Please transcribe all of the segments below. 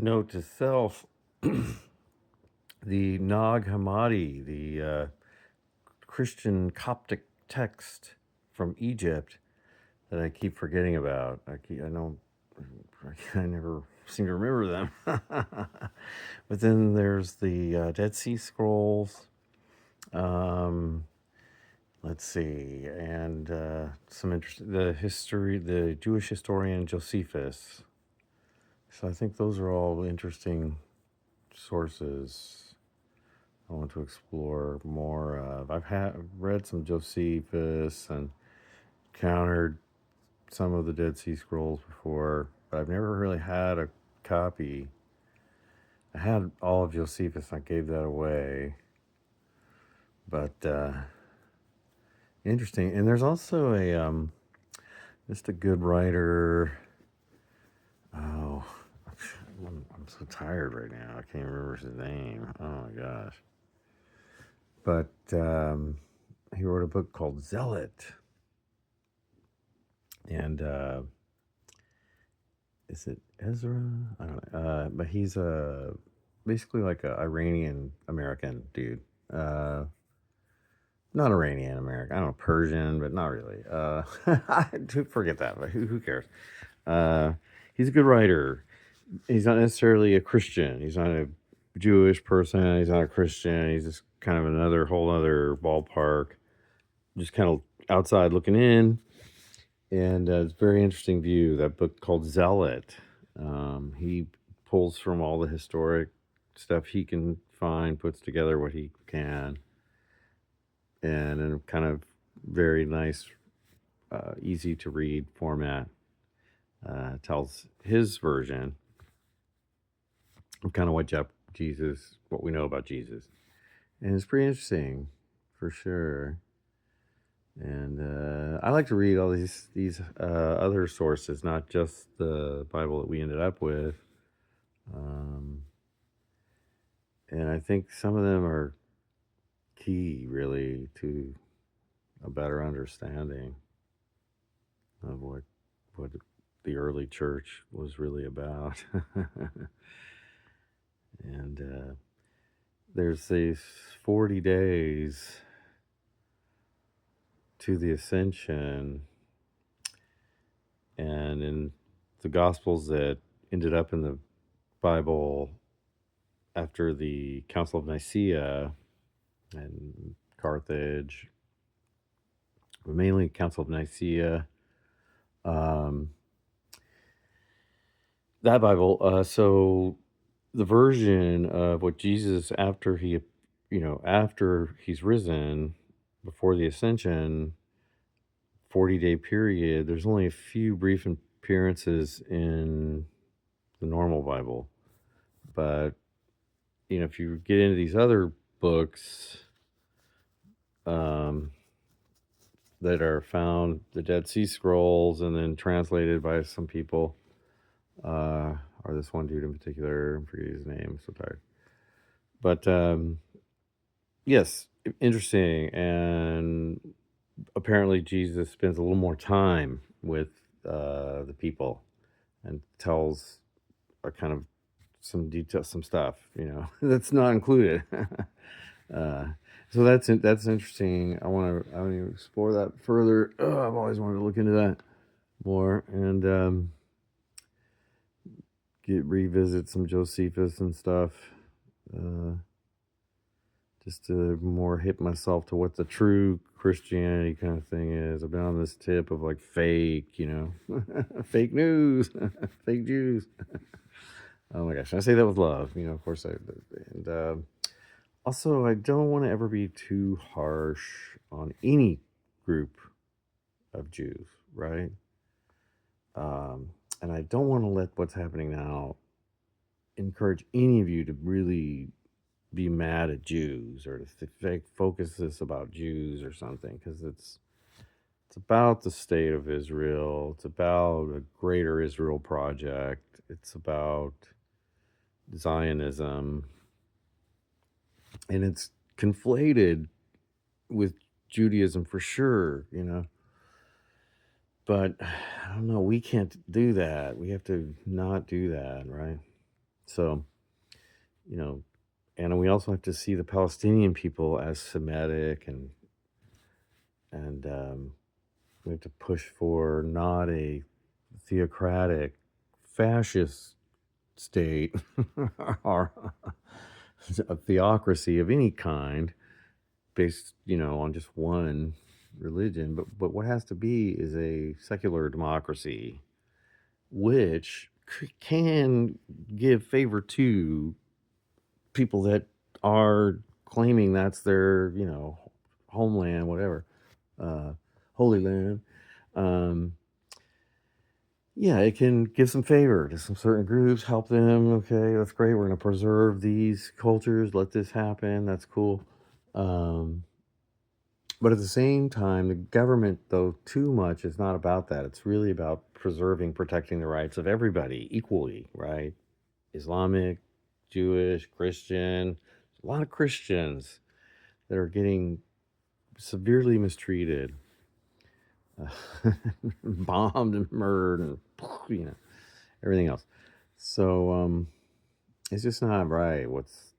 Note to self, the Nag Hammadi, the Christian Coptic text from Egypt that I keep forgetting about. I never seem to remember them. But then there's the Dead Sea Scrolls. Let's see, and the Jewish historian Josephus. So I think those are all interesting sources I want to explore more of. Read some Josephus and countered some of the Dead Sea Scrolls before, but I've never really had a copy. I had all of Josephus, and I gave that away. But interesting. And there's also just a good writer. Oh, I'm so tired right now. I can't remember his name. Oh my gosh. But he wrote a book called Zealot. And is it Ezra? I don't know. But he's basically like an Iranian American dude. Not Iranian American. I don't know, Persian, but not really. Forget that. But who cares? He's a good writer. He's not necessarily a Christian. He's not a Jewish person. He's not a Christian. He's just kind of another whole other ballpark. Just kind of outside looking in. And it's a very interesting view. That book called Zealot. He pulls from all the historic stuff he can find, puts together what he can, and in a kind of very nice, easy to read format, tells his version of kind of what we know about Jesus. And it's pretty interesting, for sure. And I like to read all these other sources, not just the Bible that we ended up with. And I think some of them are key, really, to a better understanding of what the early church was really about. And there's these 40 days to the ascension, and in the Gospels that ended up in the Bible after the Council of Nicaea and Carthage, but mainly Council of Nicaea, that Bible, so the version of what Jesus, after he's risen, before the ascension, 40-day period, there's only a few brief appearances in the normal Bible. But, if you get into these other books that are found, the Dead Sea Scrolls, and then translated by some people, or this one dude in particular, I'm forgetting his name, I'm so tired. But, yes, interesting. And apparently Jesus spends a little more time with the people and tells a kind of some detail, some stuff, that's not included. So that's interesting. I want to explore that further. I've always wanted to look into that more and revisit some Josephus and stuff. Just to more hit myself to what the true Christianity kind of thing is. I've been on this tip of like fake, fake news, fake Jews. Oh my gosh, I say that with love, of course and also I don't want to ever be too harsh on any group of Jews, right? And I don't want to let what's happening now encourage any of you to really be mad at Jews or to focus this about Jews or something, because it's about the state of Israel. It's about a greater Israel project. It's about Zionism, and it's conflated with Judaism for sure, but I don't know, we can't do that. We have to not do that, right? So, and we also have to see the Palestinian people as Semitic, and we have to push for not a theocratic fascist state or a theocracy of any kind based, on just one religion. But what has to be is a secular democracy, which can give favor to people that are claiming that's their, homeland, whatever, holy land. Yeah, it can give some favor to some certain groups, help them. Okay, that's great. We're going to preserve these cultures. Let this happen. That's cool. But at the same time, the government, though, too much is not about that. It's really about preserving, protecting the rights of everybody equally, right? Islamic, Jewish, Christian. A lot of Christians that are getting severely mistreated, bombed and murdered, and everything else. So it's just not right what's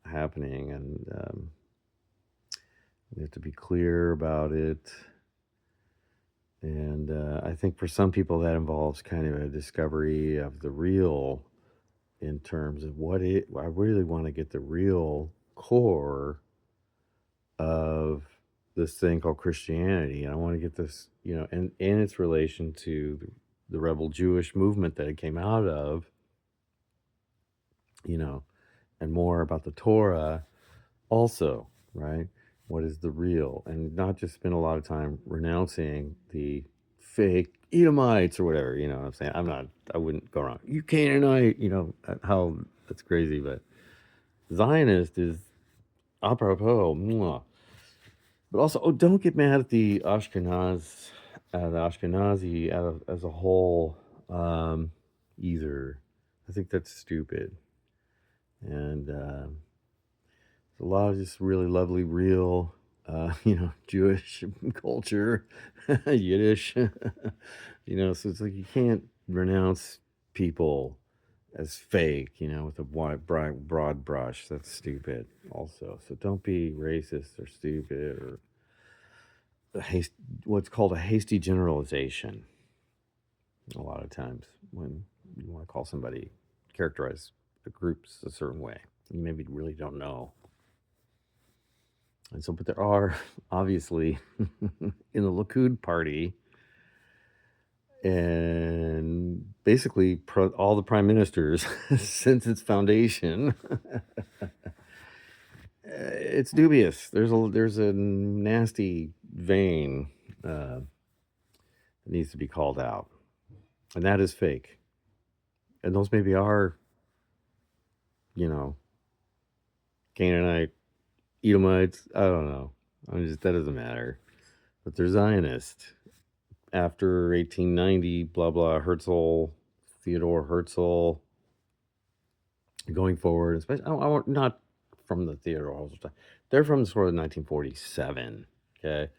happening, and we have to be clear about it. And I think for some people that involves kind of a discovery of the real, in terms of I really want to get the real core of this thing called Christianity. And I want to get this, and its relation to the rebel Jewish movement that it came out of, and more about the Torah also, right? What is the real? And not just spend a lot of time renouncing the fake Edomites or whatever, you know what I'm saying? I wouldn't go around, you Canaanite, how that's crazy, but Zionist is apropos. Mwah. But also, don't get mad at the Ashkenazi as a whole, either. I think that's stupid. And a lot of just really lovely, real, Jewish culture, Yiddish, so it's like you can't renounce people as fake, with a broad brush. That's stupid also. So don't be racist or stupid or what's called a hasty generalization a lot of times when you want to call somebody, characterize the groups a certain way. You maybe really don't know. And so, but there are obviously in the Likud party and basically all the prime ministers since its foundation, it's dubious. There's a nasty vein that needs to be called out, and that is fake. And those maybe are, Canaanite, Edomites. I don't know. That doesn't matter. But they're Zionist. After 1890, blah, blah, Theodore Herzl, going forward, especially, I want not from the Theodore Herzl time. They're from sort of 1947, okay?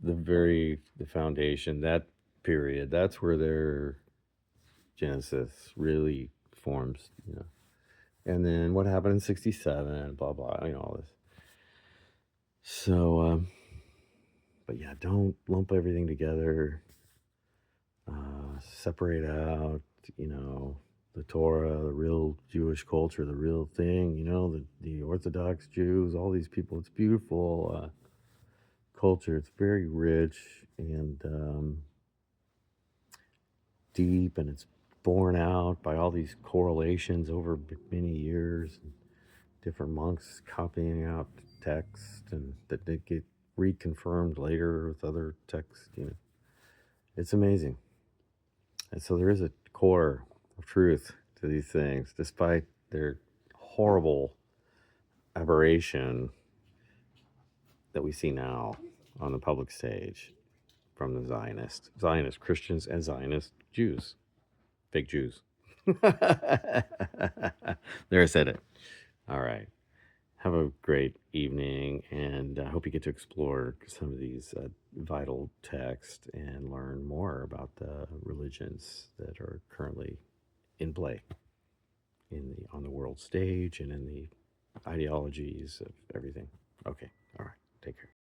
The foundation, that period, that's where their genesis really forms, And then what happened in 67, blah, blah, all this. So, but yeah, don't lump everything together. Separate out, the Torah, the real Jewish culture, the real thing, the Orthodox Jews, all these people. It's beautiful culture. It's very rich and deep, and it's borne out by all these correlations over many years. And different monks copying out text, and that they get reconfirmed later with other texts. It's amazing. And so there is a core of truth to these things, despite their horrible aberration that we see now on the public stage from the Zionist Christians and Zionist Jews, fake Jews. There, I said it. All right. Have a great evening, and I hope you get to explore some of these vital texts and learn more about the religions that are currently in play. on the world stage and in the ideologies of everything. Okay, all right, take care.